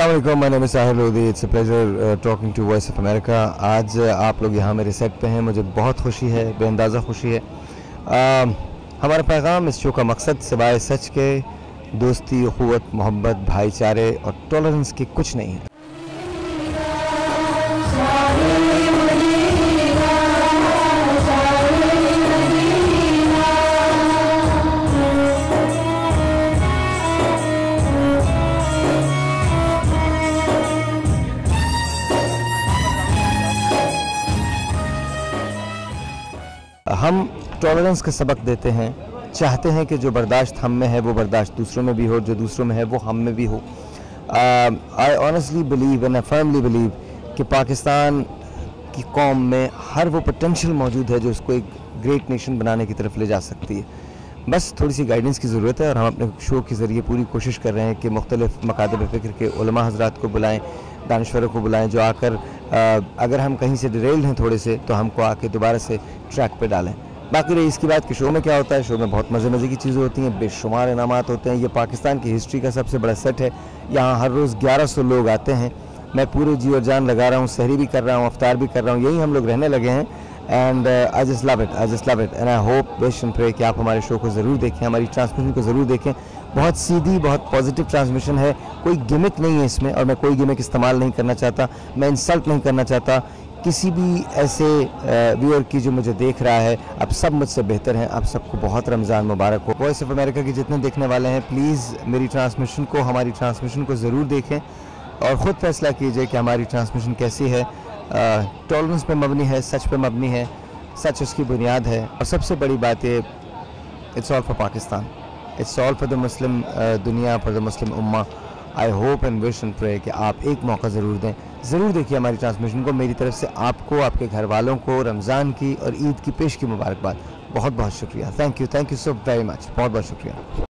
अस्सलाम वालेकुम, my name is Sahir Lodhi. It's a pleasure talking to Voice of America. आज आप लोग यहाँ मेरे सेट पे हैं, मुझे बहुत खुशी है, बेअंदाज़ा खुशी है। हमारा पैगाम इस शो का मकसद सिवाय सच के दोस्ती, अखुवत, मोहब्बत, भाईचारे और टॉलरेंस के कुछ नहीं है। हम टॉलरेंस का सबक देते हैं, चाहते हैं कि जो बर्दाश्त हम में है वो बर्दाश्त दूसरों में भी हो, जो दूसरों में है वो हम में भी हो। I honestly believe and I firmly believe कि पाकिस्तान की कौम में हर वो पोटेंशियल मौजूद है जो उसको एक ग्रेट नेशन बनाने की तरफ ले जा सकती है। बस थोड़ी सी गाइडेंस की ज़रूरत है और हम अपने शो के ज़रिए पूरी कोशिश कर रहे हैं कि मुख्तलिफ़ मकातब फ़िक्र के उलमा हज़रात को बुलाएं, दानिश्वरों को बुलाएं, जो आकर अगर हम कहीं से डिरेल्ड हैं थोड़े से तो हमको आके दोबारा से ट्रैक पे डालें। बाकी रही इसकी बात कि शो में क्या होता है, शो में बहुत मज़े की चीज़ें होती हैं, बेशुमार इनामात होते हैं। ये पाकिस्तान की हिस्ट्री का सबसे बड़ा सेट है। यहाँ हर रोज़ 1100 लोग आते हैं। मैं पूरे जी और जान लगा रहा हूँ, सहरी भी कर रहा हूँ, अफ्तार भी कर रहा हूँ, यही हम लोग रहने लगे हैं। And I just love it and I hope wish and pray कि आप हमारे शो को ज़रूर देखें, हमारी ट्रांसमिशन को ज़रूर देखें। बहुत सीधी, बहुत पॉजिटिव ट्रांसमिशन है, कोई गिमिक नहीं है इसमें और मैं कोई गिमिक इस्तेमाल नहीं करना चाहता, मैं इंसल्ट नहीं करना चाहता किसी भी ऐसे व्यूअर की जो मुझे देख रहा है। आप सब मुझसे बेहतर हैं, आप सबको बहुत रमज़ान मुबारक हो। वॉइस ऑफ अमेरिका के जितने देखने वाले हैं, प्लीज़ मेरी ट्रांसमिशन को, हमारी ट्रांसमिशन को ज़रूर देखें और ख़ुद फैसला कीजिए कि हमारी ट्रांसमिशन कैसी है। टॉलरेंस पे मबनी है, सच पे मबनी है, सच उसकी बुनियाद है। और सबसे बड़ी बात ये, it's all for Pakistan, it's all for the Muslim दुनिया, for the Muslim ummah. I hope and wish and pray कि आप एक मौका ज़रूर दें, ज़रूर देखिए हमारी ट्रांसमिशन को। मेरी तरफ से आपको, आपके घर वालों को रमज़ान की और ईद की पेश की मुबारकबाद। बहुत बहुत शुक्रिया। Thank you so very much. बहुत बहुत शुक्रिया।